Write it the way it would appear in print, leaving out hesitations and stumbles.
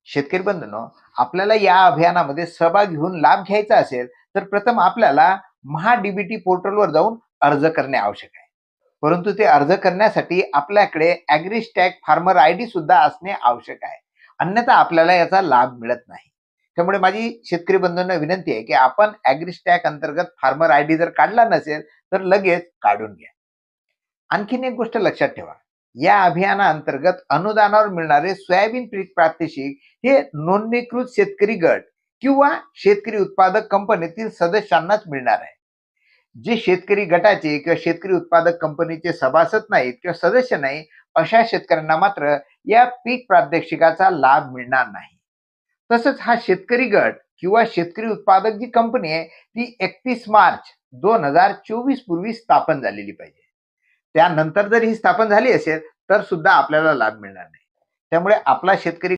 शेतकरी बंधूंनो, आपल्याला या अभियानामध्ये सहभाग घेऊन लाभ घ्यायचा असेल तर प्रथम आपल्याला महाडीबीटी पोर्टलवर जाऊन अर्ज करणे आवश्यक आहे. परंतु ते अर्ज करण्यासाठी आपल्याकडे ॲग्रीस्टॅग फार्मर आयडी सुद्धा असणे आवश्यक आहे. अन्यथा आपल्याला याचा लाभ मिळत नाही. त्यामुळे माझी शेतकरी बंधूंना विनंती आहे की आपण ॲग्रीस्टॅग अंतर्गत फार्मर आयडी जर काढला नसेल तर लगेच काढून घ्या. आणखीन एक गोष्ट लक्षात ठेवा, या अभियानाअंतर्गत अनुदानावर मिळणारे सोयाबीन पीक प्रात्यक्षिक हे नोंदणीकृत शेतकरी गट किंवा शेतकरी उत्पादक कंपनीतील सदस्यांनाच मिळणार आहे. जे शेतकरी गटाचे किंवा शेतकरी उत्पादक कंपनीचे सभासद नाहीत किंवा सदस्य नाही, अशा शेतकऱ्यांना मात्र या पीक प्रात्यक्षिकाचा लाभ मिळणार नाही. तसंच हा शेतकरी गट किंवा शेतकरी उत्पादक जी कंपनी आहे ती 31 मार्च 2024 पूर्वी स्थापन झालेली पाहिजे. त्यानंतर जर ही स्थापन झाली असेल तर सुद्धा आपल्याला लाभ मिळणार नाही. त्यामुळे आपला शेतकरी